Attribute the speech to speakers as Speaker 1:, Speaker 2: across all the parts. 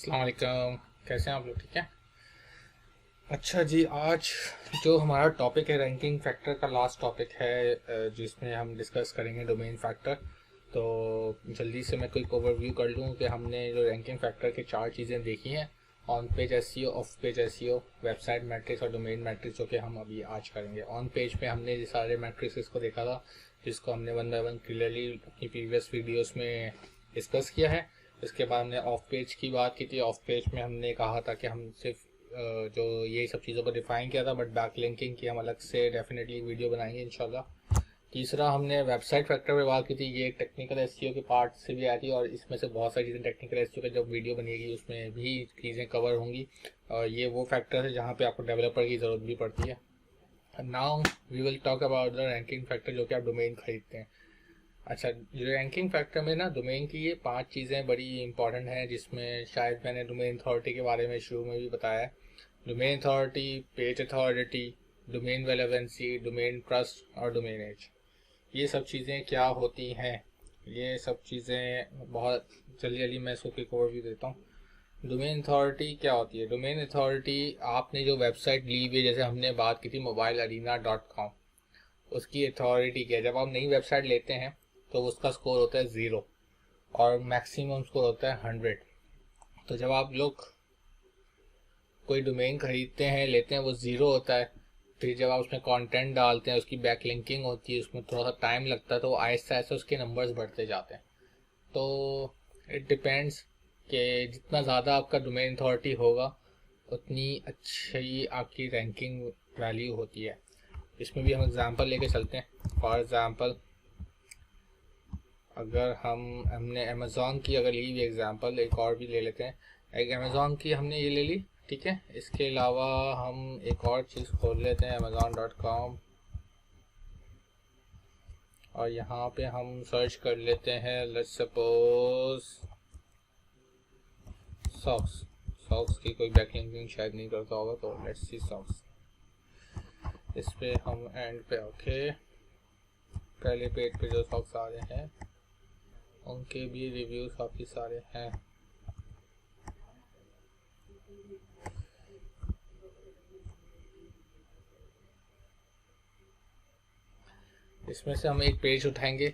Speaker 1: अस्सलाम वालेकुम। कैसे हैं आप लोग? ठीक है। अच्छा जी, आज जो हमारा टॉपिक है रैंकिंग फैक्टर का लास्ट टॉपिक है, जिसमें हम डिस्कस करेंगे डोमेन फैक्टर। तो जल्दी से मैं क्विक ओवरव्यू कर लूँ कि हमने जो रैंकिंग फैक्टर के चार चीज़ें देखी हैं: on page SEO, of page SEO, website matrix और डोमेन मैट्रिक्स, जो कि हम अभी आज करेंगे। ऑन पेज पे हमने ये सारे मैट्रिक्स को देखा था, जिसको हमने वन बाय वन क्लियरली अपनी प्रीवियस वीडियोस में डिस्कस किया है। उसके बाद हमने ऑफ पेज की बात की थी। ऑफ पेज में हमने कहा था कि हम सिर्फ जो ये सब चीज़ों को डिफाइन किया था, बट बैक लिंकिंग की हम अलग से डेफिनेटली वीडियो बनाएंगे इंशाल्लाह। तीसरा हमने वेबसाइट फैक्टर पे बात की थी। ये एक टेक्निकल एसईओ के पार्ट से भी आई थी, और इसमें से बहुत सारी चीज़ें टेक्निकल एसईओ की जब वीडियो बनेगी उसमें भी चीज़ें कवर होंगी। और ये वो फैक्टर है जहाँ पे आपको डेवलपर की ज़रूरत भी पड़ती है। Now we will talk about the ranking factor, जो कि आप डोमेन खरीदते हैं। अच्छा, जो रैंकिंग फैक्टर में ना डोमेन की ये 5 चीज़ें बड़ी इंपॉर्टेंट हैं, जिसमें शायद मैंने डोमेन अथॉरिटी के बारे में शुरू में भी बताया है। Domain authority, page authority, domain relevancy, domain trust और डोमेन एज। ये सब चीज़ें क्या होती हैं? ये सब चीज़ें बहुत जल्दी जल्दी मैं इसको क्विक ओवरव्यू देता हूँ। डोमेन अथॉरिटी क्या होती है? डोमेन अथॉरिटी आपने जो वेबसाइट ली हुई है, जैसे हमने बात की थी mobilearena.com, उसकी अथॉरिटी क्या है? जब आप नई वेबसाइट लेते हैं तो उसका स्कोर होता है 0 और मैक्सिमम स्कोर होता है 100। तो जब आप लोग कोई डोमेन खरीदते हैं, लेते हैं, वो 0 होता है। फिर जब आप उसमें कंटेंट डालते हैं, उसकी बैक लिंकिंग होती है, उसमें थोड़ा सा टाइम लगता है, तो आहिस्ता आहिस्ता उसके नंबर्स बढ़ते जाते हैं। तो इट डिपेंड्स कि जितना ज़्यादा आपका डोमेन अथॉरिटी होगा उतनी अच्छी आपकी रैंकिंग वैल्यू होती है। इसमें भी हम एग्जांपल लेके चलते हैं। फॉर एग्जांपल, अगर हमने अमेज़ॉन की अगर ली हुई एग्जांपल, एक और भी ले लेते हैं। एक अमेज़ॉन की हमने ये ले ली, ठीक है। इसके अलावा हम एक और चीज़ खोल लेते हैं, amazon.com, और यहाँ पे हम सर्च कर लेते हैं, लेट्स सपोज सॉक्स। सॉक्स की कोई बैकलिंकिंग शायद नहीं करता होगा, तो लेट्स सी सॉक्स। इस पे हम एंड पे ओके, पहले पेज पे जो सॉक्स आ रहे हैं उनके भी रिव्यूज काफ़ी सारे हैं। इसमें से हम एक पेज उठाएंगे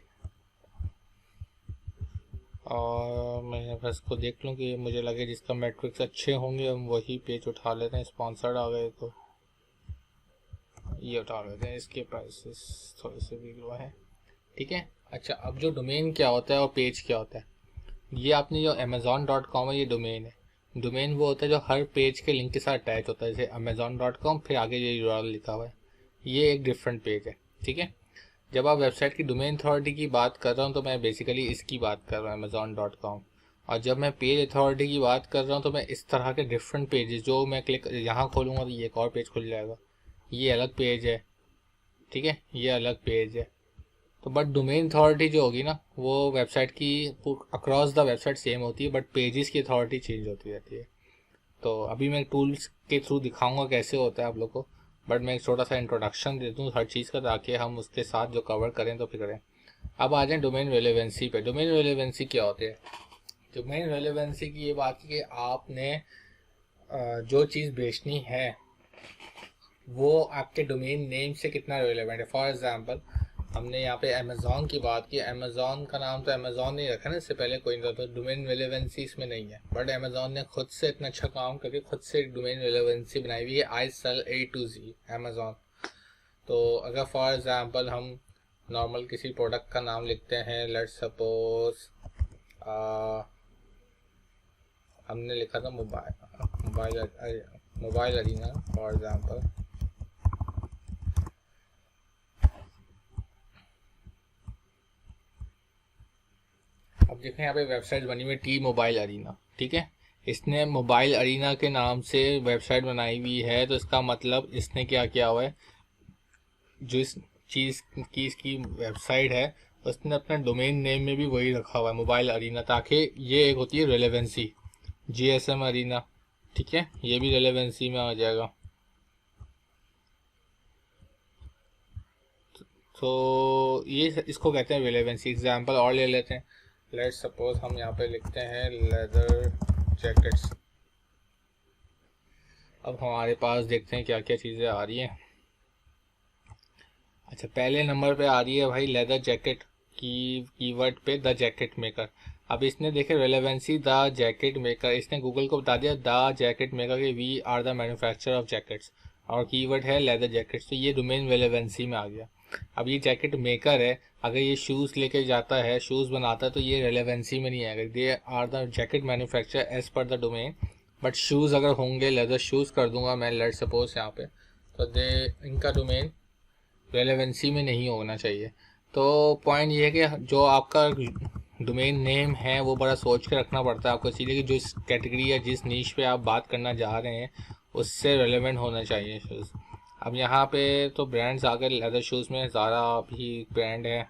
Speaker 1: और मैं बस को देख लूँ कि मुझे लगे जिसका मैट्रिक्स अच्छे होंगे, हम वही पेज उठा लेते हैं। स्पॉन्सर्ड आ गए तो ये उठा लेते हैं, इसके प्राइसेस थोड़े से भी लो हैं, ठीक है। अच्छा, अब जो डोमेन क्या होता है और पेज क्या होता है, ये आपने जो amazon.com है, ये डोमेन है। डोमेन वो होता है जो हर पेज के लिंक के साथ अटैच होता है, जैसे amazon.com, फिर आगे ये URL लिखा हुआ है। ये एक डिफरेंट पेज है, ठीक है। जब आप वेबसाइट की डोमेन अथॉरिटी की बात कर रहा हूँ तो मैं बेसिकली इसकी बात कर रहा हूँ, amazon.com। और जब मैं पेज अथॉरिटी की बात कर रहा हूँ तो मैं इस तरह के डिफरेंट पेजेस, जो मैं क्लिक यहाँ खोलूँगा तो ये एक और पेज खुल जाएगा, ये अलग पेज है, ठीक है, ये अलग पेज है। तो बट डोमेन अथॉरिटी जो होगी ना, वो वेबसाइट की अक्रॉस द वेबसाइट सेम होती है, बट पेजेस की अथॉरिटी चेंज होती रहती है। तो अभी मैं टूल्स के थ्रू दिखाऊंगा कैसे होता है आप लोग को, बट मैं एक छोटा सा इंट्रोडक्शन दे दूँ हर चीज़ का, ताकि हम उसके साथ जो कवर करें तो फिर करें। अब आ जाए डोमेन रेलेवेंसी पे। डोमेन रेलेवेंसी क्या होती है? डोमेन रेलेवेंसी की ये बात है कि आपने जो चीज़ बेचनी है वो आपके डोमेन नेम से कितना रेलेवेंट है। फॉर एग्जांपल, हमने यहाँ पे अमेज़ॉन की बात की। अमेज़ॉन का नाम तो अमेज़ॉन नहीं रखा ना, इससे पहले कोई नहीं था, तो डोमेन रेलेवेंसी इसमें नहीं है। बट अमेज़ॉन ने खुद से इतना अच्छा काम करके खुद से डोमेन रेलेवेंसी बनाई हुई है, I sell A to Z Amazon. तो अगर फॉर एग्जांपल हम नॉर्मल किसी प्रोडक्ट का नाम लिखते हैं, लेट्स सपोज हमने लिखा था मोबाइल अरीना फॉर एग्जांपल। अब देखें यहाँ पे वेबसाइट बनी हुई टी मोबाइल अरीना, ठीक है। इसने मोबाइल अरीना के नाम से वेबसाइट बनाई हुई है, तो इसका मतलब इसने क्या किया हुआ है, जो इस चीज़ की इसकी वेबसाइट है उसने अपना डोमेन नेम में भी वही रखा हुआ है, मोबाइल अरीना, ताकि ये एक होती है रेलेवेंसी, GSM अरीना, ठीक है, ये भी रेलेवेंसी में आ जाएगा। तो ये इसको कहते हैं रेलेवेंसी। एग्जांपल और ले लेते हैं, लेट्स सपोज हम यहाँ पे लिखते हैं लेदर जैकेट्स, अब हमारे पास देखते हैं क्या क्या चीज़ें आ रही हैं। अच्छा, पहले नंबर पे आ रही है भाई लेदर जैकेट की कीवर्ड पे, द जैकेट मेकर। अब इसने देखे रेलेवेंसी द जैकेट मेकर, इसने गूगल को बता दिया द जैकेट मेकर कि we are the manufacturer of jackets, और कीवर्ड है लेदर जैकेट्स, तो ये डोमेन रेलेवेंसी में आ गया। अब ये जैकेट मेकर है, अगर ये शूज़ लेके जाता है, शूज़ बनाता है, तो ये रेलेवेंसी में नहीं आएगा। They are the jacket manufacturer as पर द डोमेन, बट शूज़ अगर होंगे, लेदर शूज़ कर दूंगा मैं लेट सपोज यहाँ पे, तो दे इनका डोमेन रेलेवेंसी में नहीं होना चाहिए। तो पॉइंट ये है कि जो आपका डोमेन नेम है वो बड़ा सोच के रखना पड़ता है आपको, इसीलिए कि जिस कैटेगरी या जिस नीश पे आप बात करना जा रहे हैं उससे रेलेवेंट होना चाहिए शूज़। अब यहाँ पे तो ब्रांड्स आ गए लेदर शूज़ में, ज़ारा भी ब्रांड है।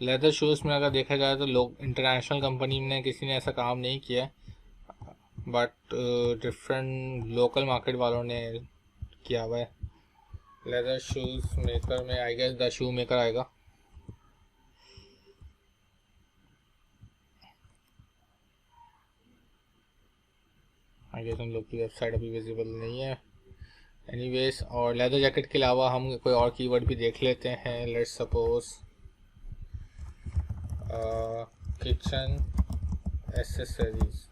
Speaker 1: लेदर शूज़ में अगर देखा जाए तो लोग इंटरनेशनल कंपनी ने किसी ने ऐसा काम नहीं किया, बट डिफरेंट लोकल मार्केट वालों ने किया हुआ है। लेदर शूज़ मेकर में I guess the shoe maker आएगा। आई गेस उन लोग की वेबसाइट अभी विजिबल नहीं है। एनीवेज, और लेदर जैकेट के अलावा हम कोई और कीवर्ड भी देख लेते हैं। लेट्स सपोज किचन एसेसरीज,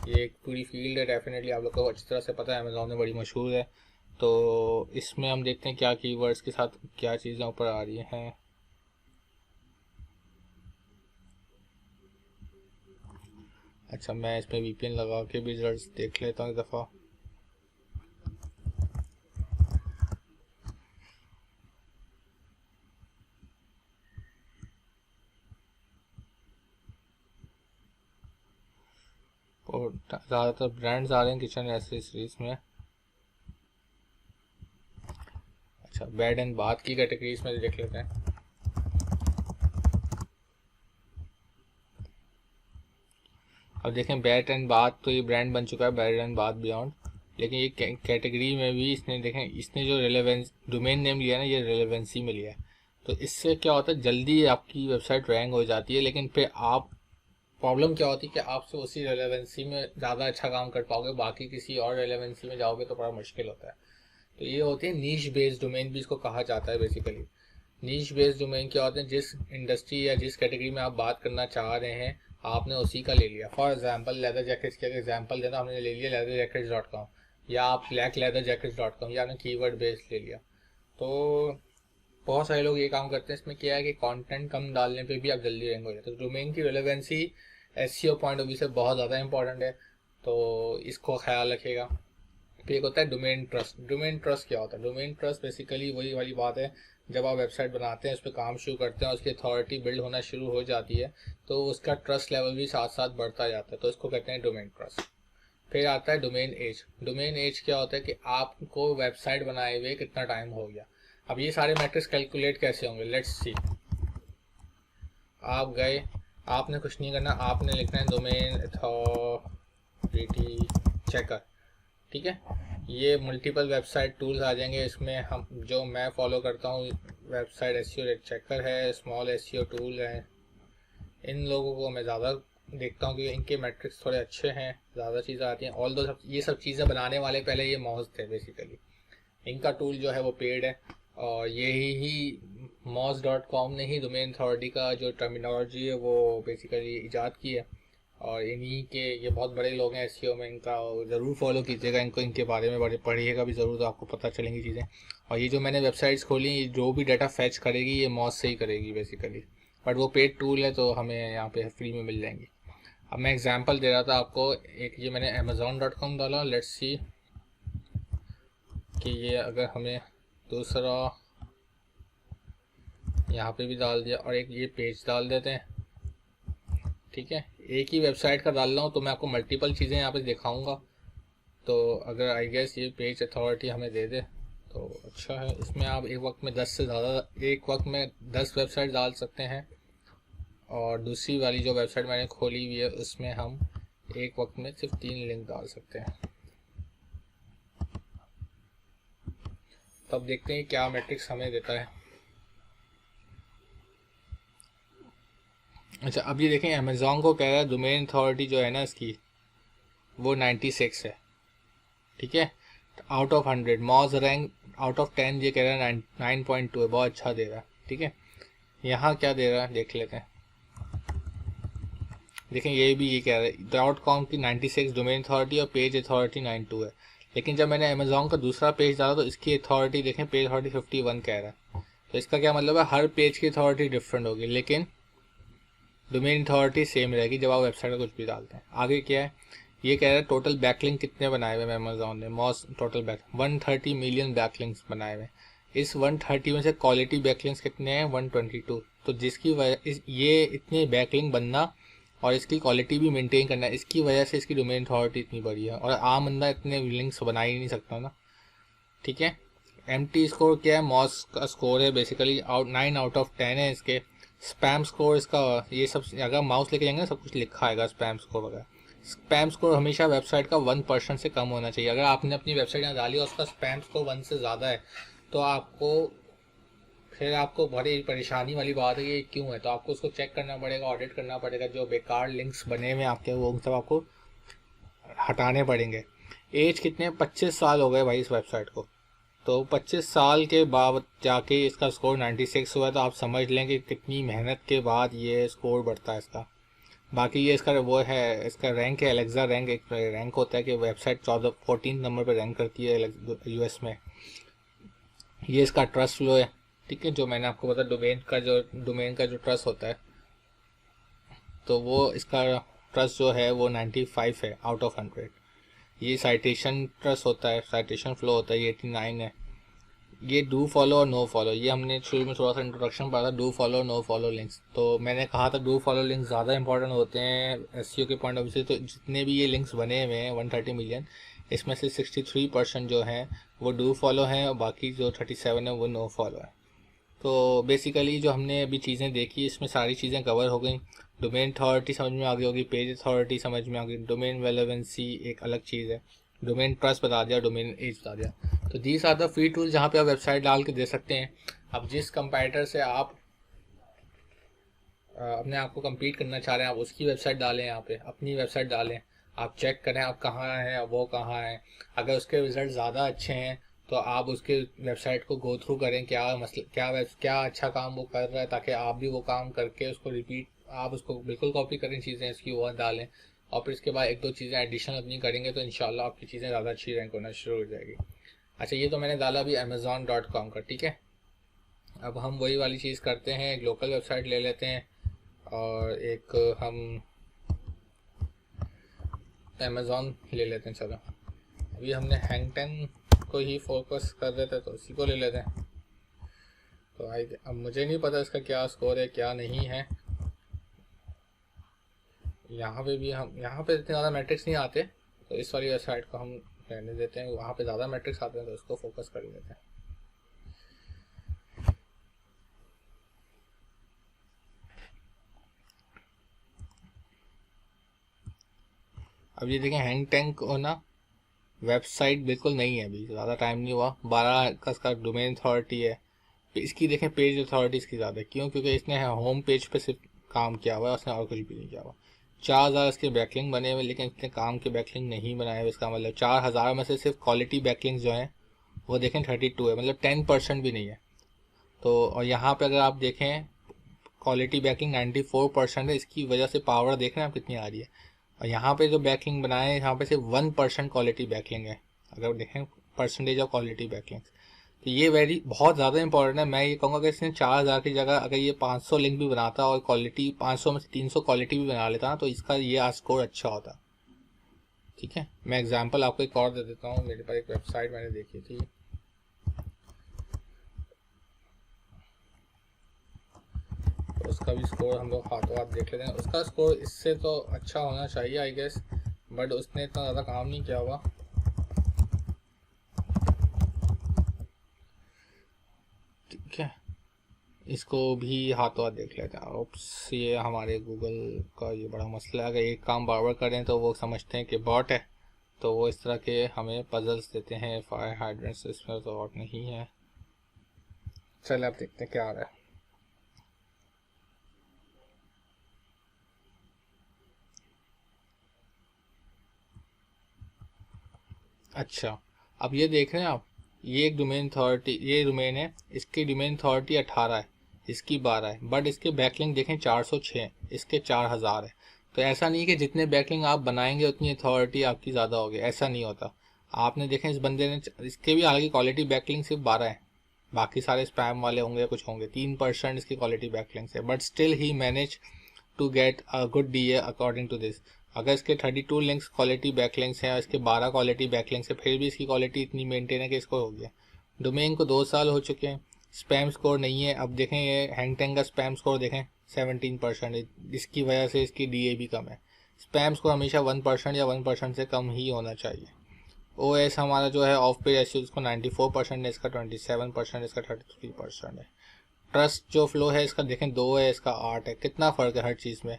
Speaker 1: ये एक पूरी फील्ड है, डेफिनेटली आप लोग को अच्छी तरह से पता है, अमेज़ॉन में बड़ी मशहूर है। तो इसमें हम देखते हैं क्या कीवर्ड्स के साथ क्या चीज़ें ऊपर आ रही हैं। अच्छा, मैं इसमें वीपीएन लगा के भी रिजल्ट्स देख लेता हूँ एक दफ़ा। और ज़्यादातर ब्रांड्स आ रहे हैं किचन एसेसरीज में। अच्छा, बेड एंड बाथ की कैटेगरीज में देख लेते हैं। अब देखें बेड एंड बाथ, तो ये ब्रांड बन चुका है बेड एंड बाथ बियॉन्ड, लेकिन ये कैटेगरी में भी इसने देखें, इसने जो रेलेवेंस डोमेन नेम लिया ना, ये रेलेवेंसी में लिया है। तो इससे क्या होता है, जल्दी आपकी वेबसाइट रैंक हो जाती है, लेकिन फिर आप प्रॉब्लम क्या होती है कि आप सिर्फ उसी रेलेवेंसी में ज़्यादा अच्छा काम कर पाओगे, बाकी किसी और रेलेवेंसी में जाओगे तो बड़ा मुश्किल होता है। तो ये होती है नीश बेस्ड डोमेन, भी इसको कहा जाता है बेसिकली। नीश बेस्ड डोमेन क्या होते हैं, जिस इंडस्ट्री या जिस कैटेगरी में आप बात करना चाह रहे हैं आपने उसी का ले लिया। फॉर एग्जांपल लेदर जैकेट्स का एग्जांपल देना, हमने ले लिया leatherjackets.com, या आप blackleatherjackets.com, या आपने कीवर्ड बेस्ड ले लिया। तो बहुत सारे लोग ये काम करते हैं, इसमें क्या है कि कंटेंट कम डालने पे भी आप जल्दी रैंक हो जाते हो। तो डोमेन की relevancy SEO point of view से बहुत ज़्यादा इंपॉर्टेंट है, तो इसको ख्याल रखिएगा। फिर एक होता है डोमेन ट्रस्ट। डोमेन ट्रस्ट क्या होता है? डोमेन ट्रस्ट बेसिकली वही वाली बात है, जब आप वेबसाइट बनाते हैं, उस पर काम शुरू करते हैं, उसकी अथॉरिटी बिल्ड होना शुरू हो जाती है, तो उसका ट्रस्ट लेवल भी साथ साथ बढ़ता जाता है, तो इसको कहते हैं डोमेन ट्रस्ट। फिर आता है डोमेन एज। डोमेन एज क्या होता है कि आपको वेबसाइट बनाए हुए कितना टाइम हो गया। अब ये सारे मैट्रिक्स कैलकुलेट कैसे होंगे, लेट्स सी। आप गए, आपने कुछ नहीं करना, आपने लिखना है डोमेन अथॉरिटी चेकर, ठीक है। ये मल्टीपल वेबसाइट टूल्स आ जाएंगे, इसमें हम जो मैं फॉलो करता हूँ वेबसाइट एसईओ चेकर है, स्मॉल एसईओ टूल है, इन लोगों को मैं ज़्यादा देखता हूँ क्योंकि इनके मैट्रिक्स थोड़े अच्छे हैं, ज़्यादा चीज़ें आती हैं। ऑल दो ये सब चीज़ें बनाने वाले पहले ये मॉज थे बेसिकली, इनका टूल जो है वो पेड है, और यही ही moz.com ने ही डोमेन अथॉरिटी का जो टर्मिनोलॉजी है वो बेसिकली इजाद की है, और इन्हीं के ये बहुत बड़े लोग हैं एसईओ में, इनका ज़रूर फॉलो कीजिएगा, इनको इनके बारे में बड़े पढ़िएगा भी ज़रूर, तो आपको पता चलेंगी चीज़ें। और ये जो मैंने वेबसाइट्स खोली, जो भी डाटा फैच करेगी ये मॉज से ही करेगी बेसिकली, बट वो पेड टूल है तो हमें यहाँ पे फ्री में मिल जाएंगी। अब मैं एग्जांपल दे रहा था आपको, एक ये मैंने amazon.com डाला, लेट्स सी कि ये अगर हमें दूसरा यहाँ पे भी डाल दिया, और एक ये पेज डाल देते हैं, ठीक है। एक ही वेबसाइट का डाल रहा हूँ तो मैं आपको मल्टीपल चीज़ें यहाँ पे दिखाऊंगा, तो अगर आई गेस ये पेज अथॉरिटी हमें दे दे तो अच्छा है। इसमें आप एक वक्त में 10 से ज़्यादा, एक वक्त में 10 वेबसाइट डाल सकते हैं, और दूसरी वाली जो वेबसाइट मैंने खोली हुई है उसमें हम एक वक्त में सिर्फ 3 लिंक डाल सकते हैं। तब देखते हैं क्या मैट्रिक्स हमें देता है। अच्छा, अब ये देखें, अमेज़ॉन को कह रहा है डोमेन अथॉरिटी जो है ना इसकी, वो 96 है, ठीक है। Out of 100 Moj rank out of 10 ये कह रहा है 9.2 है, बहुत अच्छा दे रहा है, ठीक है। यहाँ क्या दे रहा है देख लेते हैं। देखें ये भी ये कह रहा है डॉट कॉम की 96 डोमेन अथॉरिटी और पेज अथॉरिटी 92 है, लेकिन जब मैंने अमेजोन का दूसरा पेज डाला तो इसकी अथॉरिटी देखें पेज अथॉरिटी 51 कह रहा है। तो इसका क्या मतलब है, हर पेज की अथॉरिटी डिफरेंट होगी, लेकिन डोमेन अथॉरिटी सेम रहेगी जब आप वेबसाइट पर कुछ भी डालते हैं। आगे क्या है, ये कह रहा है टोटल बैकलिंक कितने बनाए हुए हैं अमेजोन ने, Moz total back 130 million backlinks बनाए हुए। इस 130 में से क्वालिटी बैकलिंक्स कितने हैं 122। तो जिसकी वजह ये इतने बैकलिंक बनना और इसकी क्वालिटी भी मेंटेन करना है, इसकी वजह से इसकी डोमेन अथॉरिटी इतनी बड़ी है, और आम बंदा इतने लिंक्स बना ही नहीं सकता ना, ठीक है। एमटी स्कोर क्या है, मॉस का स्कोर है बेसिकली 9 आउट ऑफ 10 है इसके। स्पैम स्कोर इसका ये सब अगर माउस लेके जाएंगे ना सब कुछ लिखा आएगा स्पैम स्कोर वगैरह। स्पैम स्कोर हमेशा वेबसाइट का 1% से कम होना चाहिए। अगर आपने अपनी वेबसाइट यहाँ डाली और उसका स्पैम स्कोर 1 से ज़्यादा है तो आपको बड़ी परेशानी वाली बात है, ये क्यों है, तो आपको उसको चेक करना पड़ेगा, ऑडिट करना पड़ेगा, जो बेकार लिंक्स बने हुए आपके वो सब आपको हटाने पड़ेंगे। एज कितने 25 साल हो गए भाई इस वेबसाइट को, तो 25 साल के बाद जाके इसका स्कोर 96 हुआ है, तो आप समझ लें कि कितनी मेहनत के बाद ये स्कोर बढ़ता है इसका। बाकी ये इसका वो है, इसका रैंक है एलेक्सा रैंक, एक रैंक होता है कि वेबसाइट 14 नंबर पर रैंक करती है यूएस में। ये इसका ट्रस्ट फ्लो है, ठीक है, जो मैंने आपको बताया डोमेन का जो ट्रस्ट होता है, तो वो इसका ट्रस्ट जो है वो 95 है आउट ऑफ 100। ये साइटेशन ट्रस्ट होता है, साइटेशन फ्लो होता है, ये 89 है। ये डू फॉलो और नो फॉलो, ये हमने शुरू में थोड़ा सा इंट्रोडक्शन पढ़ा था, do follow no follow links. तो मैंने कहा था डू फॉलो लिंक्स ज़्यादा इंपॉर्टेंट होते हैं एसईओ के पॉइंट ऑफ व्यू से। तो जितने भी ये लिंक्स बने हुए हैं 130 मिलियन, इसमें से 63% जो हैं वो डू फॉलो हैं और बाकी जो 37 है वो नो फॉलो है। तो बेसिकली जो हमने अभी चीज़ें देखी इसमें सारी चीज़ें कवर हो गई। डोमेन अथॉरिटी समझ में आ गई होगी, पेज अथॉरिटी समझ में आ गई, डोमेन रेलेवेंसी एक अलग चीज़ है, डोमेन ट्रस्ट बता दिया, डोमेन एज बता दिया। तो these are the free tool जहाँ पे आप वेबसाइट डाल के दे सकते हैं। अब जिस कंपाइटर से आप अपने आप को कम्पीट करना चाह रहे हैं आप उसकी वेबसाइट डालें, यहाँ पे अपनी वेबसाइट डालें, आप चेक करें आप कहाँ हैं वो कहाँ हैं। अगर उसके रिजल्ट ज़्यादा अच्छे हैं तो आप उसके वेबसाइट को गो थ्रू करें, क्या अच्छा काम वो कर रहा है, ताकि आप भी वो काम करके उसको रिपीट आप उसको बिल्कुल कॉपी करें चीज़ें इसकी वो डालें, और फिर इसके बाद एक दो चीज़ें एडिशनल अपनी करेंगे तो इंशाल्लाह आपकी चीज़ें ज़्यादा अच्छी रैंक होना शुरू हो जाएगी। अच्छा ये तो मैंने डाला अभी Amazon.com का, ठीक है। अब हम वही वाली चीज़ करते हैं, एक लोकल वेबसाइट ले लेते हैं और एक हम अमेज़ॉन ले लेते हैं। चलो अभी हमने हैंगटेन को ही फोकस कर रहे थे तो इसी को ले लेते हैं। तो अब मुझे नहीं पता इसका क्या स्कोर है क्या नहीं है। यहाँ पे भी हम यहाँ पे इतने ज़्यादा मैट्रिक्स नहीं आते, तो इस वाली वेबसाइट को हम रहने देते हैं, वहाँ पे ज़्यादा मैट्रिक्स आते हैं तो इसको फोकस कर लेते हैं। अब ये देखें हैंग टैंक होना वेबसाइट बिल्कुल नहीं है, अभी ज़्यादा टाइम नहीं हुआ, 12 का इसका डोमेन अथॉरिटी है। इसकी देखें पेज अथॉरिटी इसकी ज़्यादा है, क्यों, क्योंकि इसने होम पेज पे सिर्फ काम किया हुआ है, उसने और कुछ भी नहीं किया हुआ। 4000 इसके बैकलिंग बने हुए, लेकिन इतने काम के बैकलिंग नहीं बनाए हुए। इसका मतलब 4000 में से सिर्फ क्वालिटी बैकलिंग जो है वो देखें 32 है, मतलब 10% भी नहीं है। तो और यहाँ पे अगर आप देखें क्वालिटी बैकलिंग 94% है, इसकी वजह से पावर देख रहे हैं आप कितनी आ रही है। और यहाँ पे जो बैकलिंग बनाए हैं यहाँ पे सिर्फ 1% क्वालिटी बैकलिंग है, अगर देखें परसेंटेज ऑफ क्वालिटी बैकलिंग। तो ये बहुत ज़्यादा इंपॉर्टेंट है। मैं ये कहूँगा कि इसने 4000 की जगह अगर ये 500 लिंक भी बनाता और क्वालिटी 500 में से 300 क्वालिटी भी बना लेता ना तो इसका ये स्कोर अच्छा होता, ठीक है। मैं एग्जांपल आपको एक और दे देता हूँ, मेरे पास एक वेबसाइट मैंने देखी थी, तो उसका भी स्कोर हम लोग हाथों हाथ देख लेते हैं। उसका स्कोर इससे तो अच्छा होना चाहिए आई गेस, बट उसने इतना ज़्यादा काम नहीं किया हुआ, ठीक है। इसको भी हाथों हाथ देख लेते हैं। ओप्स, ये हमारे गूगल का ये बड़ा मसला है, अगर एक काम बार बार करें तो वो समझते हैं कि बॉट है, तो वो इस तरह के हमें पजल्स देते हैं। फायर हाइड्रेंट्स इसमें तो बॉट नहीं है। चलिए अब देखते हैं क्या आ रहा है। अच्छा, अब ये देख रहे हैं आप, ये एक डोमेन अथॉरिटी, ये डोमेन है, इसकी डोमेन अथॉरिटी 18 है, इसकी 12 है, बट इसके बैकलिंक देखें 406, इसके 4000 है। तो ऐसा नहीं कि जितने बैकलिंक आप बनाएंगे उतनी अथॉरिटी आपकी ज़्यादा होगी, ऐसा नहीं होता। आपने देखें इस बंदे ने, इसके भी हालांकि क्वालिटी बैकलिंक सिर्फ 12 है, बाकी सारे स्पैम वाले होंगे या कुछ होंगे, 3% इसकी क्वालिटी बैकलिंक्स है, but still he manage to get a good DA according to this. अगर इसके 32 लिंक्स क्वालिटी बैकलिंक्स हैं और इसके 12 क्वालिटी बैकलिंक्स है, फिर भी इसकी क्वालिटी इतनी मेंटेन है कि इसको हो गया। डोमेन को 2 साल हो चुके हैं, स्पैम स्कोर नहीं है। अब देखें ये हैंगटेंग का स्पैम स्कोर देखें 17%, इसकी वजह से इसकी डीए भी कम है। स्पैम स्कोर हमेशा 1% या 1% से कम ही होना चाहिए। ओ एस हमारा जो है ऑफ पेज एस इसको 94% है, इसका 27%, इसका 33% है। ट्रस्ट जो फ्लो है इसका देखें 2 है, इसका 8 है, कितना फ़र्क है हर चीज़ में।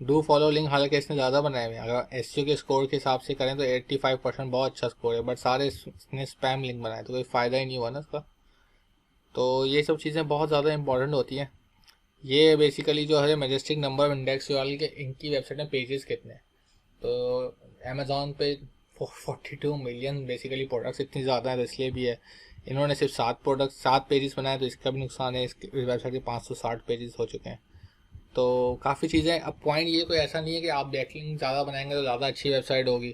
Speaker 1: डू फॉलो लिंक हालांकि इसने ज़्यादा बनाए हुए हैं, अगर एस के स्कोर के हिसाब से करें तो 85% बहुत अच्छा स्कोर है, बट सारे इसने स्पैम लिंक बनाए तो कोई फ़ायदा ही नहीं हुआ ना इसका। तो ये सब चीज़ें बहुत ज़्यादा इंपॉर्टेंट होती हैं। ये बेसिकली जो है मैजेस्टिक नंबर इंडेक्स वाली के इनकी वेबसाइट में पेजेस कितने हैं, तो अमेज़ॉन पे 42 मिलियन बेसिकली प्रोडक्ट्स इतनी ज़्यादा है, तो इसलिए भी है। इन्होंने सिर्फ 7 पेजेस बनाए, तो इसका भी नुकसान है, इसकी वेबसाइट के 560 पेजेस हो चुके हैं। तो काफ़ी चीज़ें, अब पॉइंट ये कोई ऐसा नहीं है कि आप बैकलिंक ज़्यादा बनाएंगे तो ज़्यादा अच्छी वेबसाइट होगी।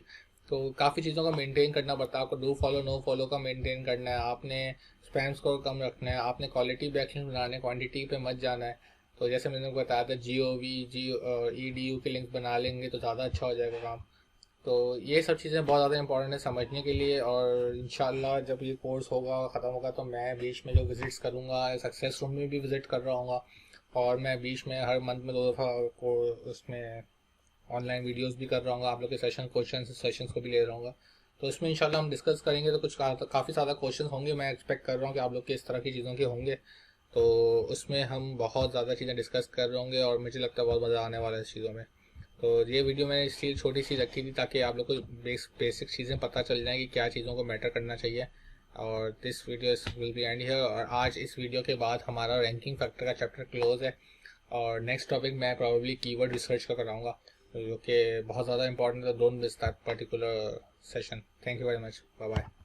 Speaker 1: तो काफ़ी चीज़ों का मेंटेन करना पड़ता है आपको, डू फॉलो नो फॉलो का मेंटेन करना है आपने, स्पैम स्कोर कम रखना है आपने, क्वालिटी बैकलिंक बनाना है, क्वांटिटी पे मत जाना है। तो जैसे मैंने बताया था GOV GEDU के लिंक बना लेंगे तो ज़्यादा अच्छा हो जाएगा काम। तो ये सब चीज़ें बहुत ज़्यादा इंपॉर्टेंट है समझने के लिए। और इंशाल्लाह जब ये कोर्स होगा ख़त्म होगा तो मैं बीच में जो विज़िट्स करूँगा, सक्सेस रूम में भी विज़िट कर रहा हूँ, और मैं बीच में हर मंथ में 2 दफ़ा को उसमें ऑनलाइन वीडियोस भी कर रहा हूँ, आप लोग के सेशंस को भी ले रहा हूँ। तो इसमें इंशाल्लाह हम डिस्कस करेंगे, तो कुछ काफ़ी ज़्यादा क्वेश्चन होंगे, मैं एक्सपेक्ट कर रहा हूँ कि आप लोग के इस तरह की चीज़ों के होंगे। तो उसमें हम बहुत ज़्यादा चीज़ें डिस्कस कर रहे होंगे और मुझे लगता है बहुत मज़ा आने वाला है इस चीज़ों में। तो ये वीडियो मैंने इसलिए छोटी सी रखी थी ताकि आप लोग को बेसिक चीज़ें पता चल जाए कि क्या चीज़ों को मैटर करना चाहिए। और this video will be end here, और आज इस वीडियो के बाद हमारा रैंकिंग फैक्टर का चैप्टर क्लोज है। और नेक्स्ट टॉपिक मैं प्रॉब्ली कीवर्ड रिसर्च का कराऊंगा, जो कि बहुत ज़्यादा इंपॉर्टेंट है, don't miss that particular session. Thank you very much, bye bye.